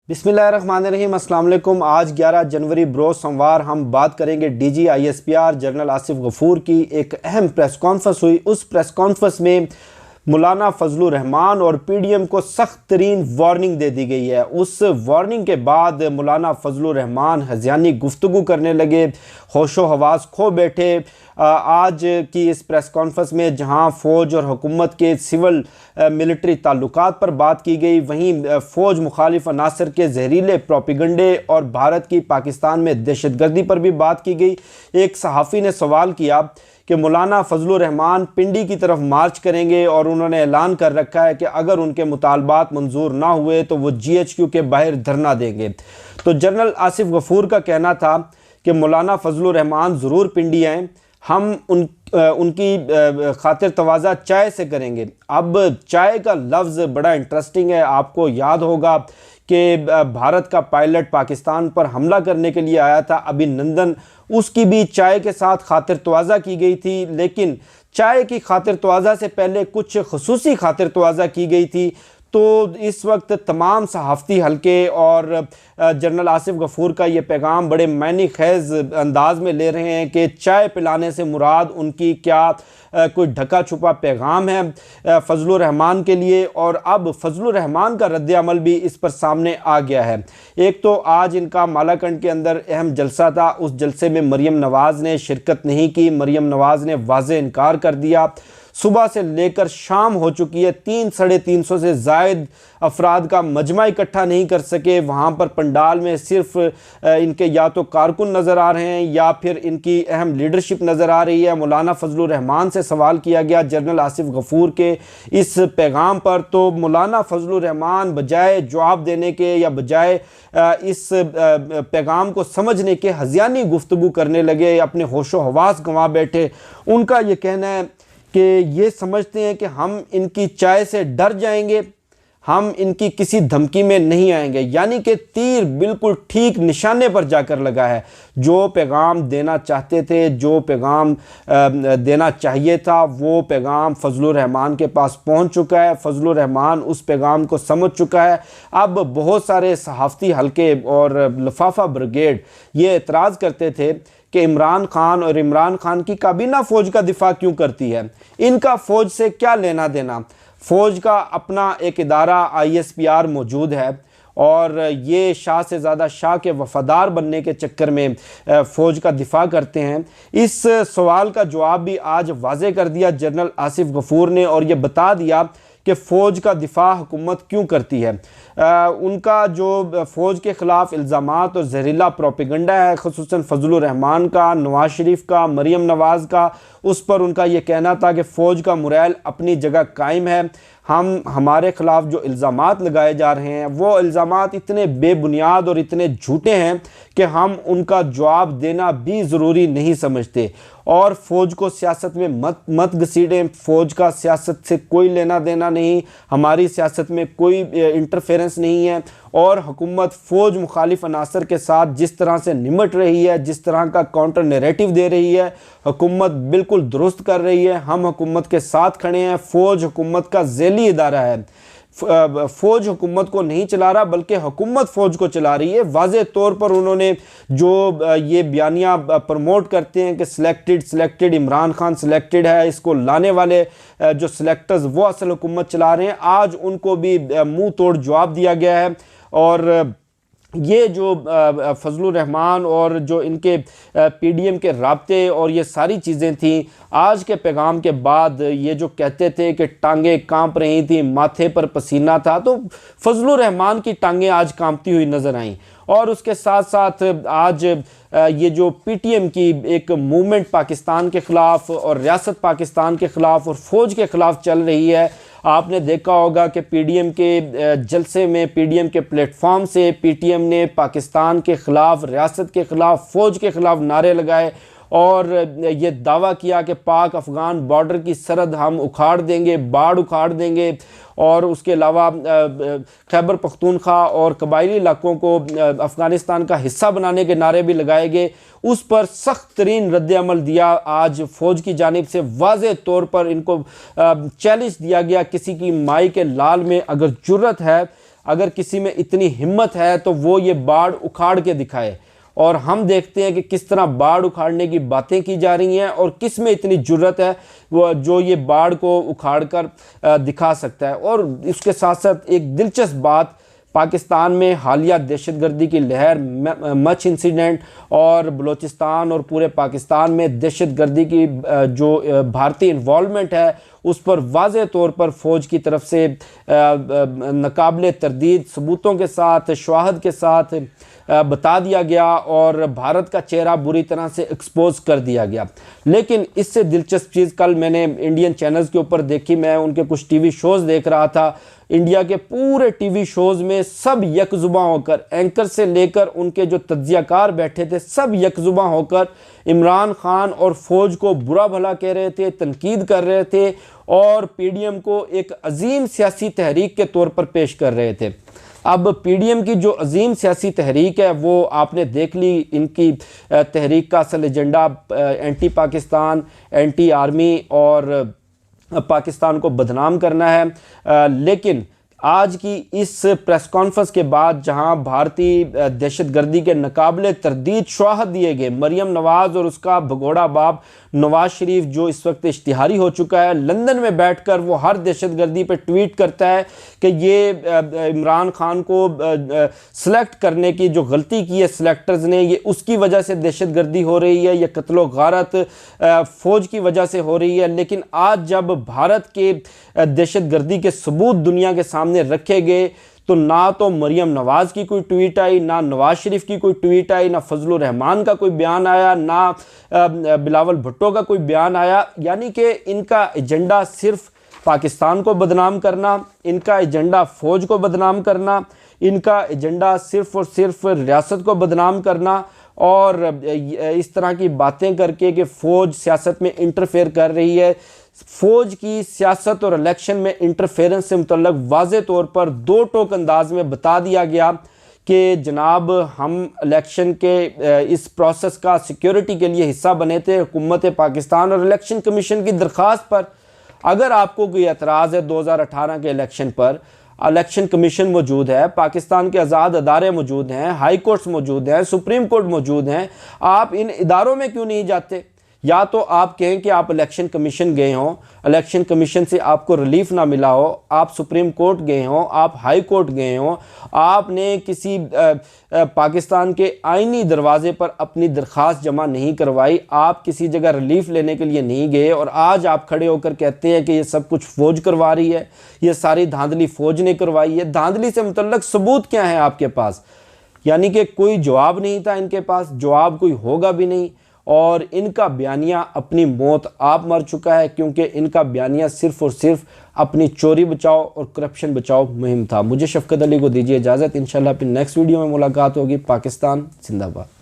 बिस्मिल्लाहिर्रहमानिर्रहीम। अस्सलाम वालेकुम। आज 11 जनवरी बरोज़ सोमवार हम बात करेंगे DG ISPR general Asif Ghafoor की एक अहम प्रेस कॉन्फ्रेंस हुई। उस प्रेस कॉन्फ्रेंस में मौलाना फजलुर रहमान और PDM को सख्त तरीन वार्निंग दे दी गई है। उस वार्निंग के बाद मौलाना फजलुर रहमान हज़ियानी गुफ्तगू करने लगे, होशो हवास खो बैठे। आज की इस प्रेस कॉन्फ्रेंस में जहां फ़ौज और हुकूमत के सिविल मिलिट्री ताल्लुकात पर बात की गई, वहीं फ़ौज मुखालिफ अनासर के जहरीले प्रोपिगंडे और भारत की पाकिस्तान में दहशतगर्दी पर भी बात की गई। एक सहाफ़ी ने सवाल किया कि मौलाना फजलुर रहमान पिंडी की तरफ मार्च करेंगे और उन्होंने ऐलान कर रखा है कि अगर उनके मुतालबात मंजूर ना हुए तो वो GHQ के बाहर धरना देंगे। तो जनरल आसिफ गफूर का कहना था कि मौलाना फजलुर रहमान ज़रूर पिंडी आएँ, हम उनकी खातिर तवाज़ा चाय से करेंगे। अब चाय का लफ्ज़ बड़ा इंटरेस्टिंग है। आपको याद होगा कि भारत का पायलट पाकिस्तान पर हमला करने के लिए आया था अभिनंदन, उसकी भी चाय के साथ खातिर तवाज़ा की गई थी। लेकिन चाय की खातिर तवाज़ा से पहले कुछ खसूसी खातिर तवाज़ा की गई थी। तो इस वक्त तमाम सहाफ़ती हल्के और जनरल आसिफ गफूर का ये पैगाम बड़े मायने ख़ेज़ अंदाज में ले रहे हैं कि चाय पिलाने से मुराद उनकी क्या कोई ढका छुपा पैगाम है फजलुर रहमान के लिए। और अब फजलुर रहमान का रद्द अमल भी इस पर सामने आ गया है। एक तो आज इनका मालाकंड के अंदर अहम जलसा था, उस जलसे में मरीम नवाज़ ने शिरकत नहीं की। मरीम नवाज़ ने वाज़े इनकार कर दिया। सुबह से लेकर शाम हो चुकी है, 300-350 से ज़ायद अफराद का मजमा इकट्ठा नहीं कर सके। वहाँ पर पंडाल में सिर्फ इनके या तो कारकुन नज़र आ रहे हैं या फिर इनकी अहम लीडरशिप नज़र आ रही है। मौलाना फजलुर रहमान से सवाल किया गया जनरल आसिफ गफूर के इस पैगाम पर, तो मौलाना फजलुर रहमान बजाय जवाब देने के या बजाय इस पैगाम को समझने के हज़ियानी गुफ्तगू करने लगे, अपने होशो हवास गंवा बैठे। उनका ये कहना है कि ये समझते हैं कि हम इनकी चाय से डर जाएंगे, हम इनकी किसी धमकी में नहीं आएंगे। यानी कि तीर बिल्कुल ठीक निशाने पर जाकर लगा है। जो पैगाम देना चाहते थे, जो पैगाम देना चाहिए था, वो पैगाम फजलुर रहमान के पास पहुंच चुका है। फजलुर रहमान उस पैगाम को समझ चुका है। अब बहुत सारे सहाफ़ती हल्के और लफाफा ब्रिगेड ये एतराज़ करते थे कि इमरान खान और इमरान खान की काबीना फ़ौज का दिफा क्यों करती है, इनका फ़ौज से क्या लेना देना। फ़ौज का अपना एक इदारा ISPR मौजूद है और ये शाह से ज़्यादा शाह के वफ़ादार बनने के चक्कर में फ़ौज का दिफा करते हैं। इस सवाल का जवाब भी आज वाज़े कर दिया जनरल आसिफ गफूर ने और ये बता दिया कि फ़ौज का दिफा हुकूमत क्यों करती है। उनका जो फ़ौज के ख़िलाफ़ इल्ज़ामात और जहरीला प्रोपिगंडा है, ख़ुसूसन फजलुर रहमान का, नवाज़ शरीफ का, मरीम नवाज़ का, उस पर उनका ये कहना था कि फ़ौज का मोरल अपनी जगह कायम है। हमारे ख़िलाफ़ जो इल्ज़ामात लगाए जा रहे हैं वो इल्ज़ामात इतने बेबुनियाद और इतने झूठे हैं कि हम उनका जवाब देना भी ज़रूरी नहीं समझते। और फ़ौज को सियासत में मत घसीटें, फ़ौज का सियासत से कोई लेना देना नहीं, हमारी सियासत में कोई इंटरफेरेंस नहीं है। और हुकूमत फ़ौज मुखालिफ अनासर के साथ जिस तरह से निमट रही है, जिस तरह का काउंटर नैरेटिव दे रही है, हुकूमत बिल्कुल दुरुस्त कर रही है। हम हुकूमत के साथ खड़े हैं। फ़ौज हुकूमत का ज़ैली इदारा है। फ़ौज हुकूमत को नहीं चला रहा बल्कि हुकूमत फ़ौज को चला रही है। वाज़े तौर पर उन्होंने जो ये बयानियाँ प्रमोट करते हैं कि सिलेक्टेड इमरान खान सिलेक्टेड है, इसको लाने वाले जो सिलेक्टर्स वो असल हुकूमत चला रहे हैं, आज उनको भी मुँह तोड़ जवाब दिया गया है। और ये जो फजलुर रहमान और जो इनके PDM के राब्ते और ये सारी चीज़ें थी, आज के पैगाम के बाद ये जो कहते थे कि टांगें कांप रही थी, माथे पर पसीना था, तो फजलुर रहमान की टांगें आज कांपती हुई नज़र आईं। और उसके साथ साथ आज ये जो PTM की एक मूवमेंट पाकिस्तान के ख़िलाफ़ और रियासत पाकिस्तान के ख़िलाफ़ और फ़ौज के ख़िलाफ़ चल रही है। आपने देखा होगा कि PDM के जलसे में, PDM के प्लेटफॉर्म से PTM ने पाकिस्तान के ख़िलाफ़, रियासत के ख़िलाफ़, फ़ौज के ख़िलाफ़ नारे लगाए और ये दावा किया कि पाक अफ़गान बॉर्डर की सरहद हम उखाड़ देंगे, बाढ़ उखाड़ देंगे। और उसके अलावा खैबर पख्तूनख्वा और कबायली इलाकों को अफ़गानिस्तान का हिस्सा बनाने के नारे भी लगाए गए। उस पर सख्त तरीन रद्द अमल दिया आज फ़ौज की जानिब से। वाज़े तौर पर इनको चैलेंज दिया गया, किसी की माई के लाल में अगर जुर्रत है अगर किसी में इतनी हिम्मत है तो वो ये बाढ़ उखाड़ के दिखाए। और हम देखते हैं कि किस तरह बाढ़ उखाड़ने की बातें की जा रही हैं और किस में इतनी जुर्रत है वो जो ये बाढ़ को उखाड़ कर दिखा सकता है। और इसके साथ साथ एक दिलचस्प बात, पाकिस्तान में हालिया दहशतगर्दी की लहर, मच इंसिडेंट और बलूचिस्तान और पूरे पाकिस्तान में दहशतगर्दी की जो भारतीय इन्वॉल्वमेंट है उस पर वाज़ेह तौर पर फ़ौज की तरफ से नाकाबिले तरदीद सबूतों के साथ, शवाहद के साथ बता दिया गया और भारत का चेहरा बुरी तरह से एक्सपोज कर दिया गया। लेकिन इससे दिलचस्प चीज़ कल मैंने इंडियन चैनल्स के ऊपर देखी, मैं उनके कुछ टीवी शोज़ देख रहा था। इंडिया के पूरे टीवी शोज़ में सब यकजुबां होकर, एंकर से लेकर उनके जो तज्जियाकार बैठे थे, सब यकजुबां होकर इमरान खान और फ़ौज को बुरा भला कह रहे थे, तनकीद कर रहे थे और पीडीएम को एक अजीम सियासी तहरीक के तौर पर पेश कर रहे थे। अब पीडीएम की जो अजीम सियासी तहरीक है वो आपने देख ली, इनकी तहरीक का असल agenda anti Pakistan, anti army और पाकिस्तान को बदनाम करना है। लेकिन आज की इस प्रेस कॉन्फ्रेंस के बाद जहां भारतीय दहशतगर्दी के नाकाबिले तरदीद शवाहद दिए गए, मरियम नवाज़ और उसका भगोड़ा बाप नवाज शरीफ जो इस वक्त इश्तिहारी हो चुका है, लंदन में बैठकर वो हर दहशतगर्दी पे ट्वीट करता है कि ये इमरान खान को सिलेक्ट करने की जो गलती की है सिलेक्टर्स ने, ये उसकी वजह से दहशतगर्दी हो रही है, ये कत्लो गारत फ़ौज की वजह से हो रही है। लेकिन आज जब भारत के दहशतगर्दी के सबूत दुनिया के सामने रखे गए तो ना तो मरियम नवाज़ की कोई ट्वीट आई, ना नवाज शरीफ की कोई ट्वीट आई, ना फजलुर रहमान का कोई बयान आया, ना बिलावल भुट्टो का कोई बयान आया। यानी कि इनका एजेंडा सिर्फ पाकिस्तान को बदनाम करना, इनका एजेंडा फ़ौज को बदनाम करना, इनका एजेंडा सिर्फ और सिर्फ रियासत को बदनाम करना और इस तरह की बातें करके कि फ़ौज सियासत में इंटरफेयर कर रही है। फ़ौज की सियासत और इलेक्शन में इंटरफेरेंस से मुतल्लक वाज़े तौर पर दो टोक अंदाज में बता दिया गया कि जनाब हम इलेक्शन के इस प्रोसेस का सिक्योरिटी के लिए हिस्सा बने थे हुकूमत पाकिस्तान और इलेक्शन कमीशन की दरख्वास्त पर। अगर आपको कोई एतराज़ है 2018 के इलेक्शन पर, इलेक्शन कमीशन मौजूद है, पाकिस्तान के आज़ाद अदारे मौजूद हैं, हाई कोर्ट्स मौजूद हैं, सुप्रीम कोर्ट मौजूद हैं, आप इन इदारों में क्यों नहीं जाते? या तो आप कहें कि आप इलेक्शन कमीशन गए हों, इलेक्शन कमीशन से आपको रिलीफ ना मिला हो, आप सुप्रीम कोर्ट गए हों, आप हाई कोर्ट गए हों, आपने किसी पाकिस्तान के आईनी दरवाजे पर अपनी दरख्वास्त जमा नहीं करवाई, आप किसी जगह रिलीफ लेने के लिए नहीं गए और आज आप खड़े होकर कहते हैं कि ये सब कुछ फ़ौज करवा रही है, ये सारी धांधली फ़ौज ने करवाई है। धांधली से मुतल्लक सबूत क्या है आपके पास? यानी कि कोई जवाब नहीं था इनके पास, जवाब कोई होगा भी नहीं और इनका बयानिया अपनी मौत आप मर चुका है क्योंकि इनका बयानिया सिर्फ़ और सिर्फ अपनी चोरी बचाओ और करप्शन बचाओ मुहिम था। मुझे शफकत अली को दीजिए इजाज़त, इंशाल्लाह अपनी नेक्स्ट वीडियो में मुलाकात होगी। पाकिस्तान जिंदाबाद।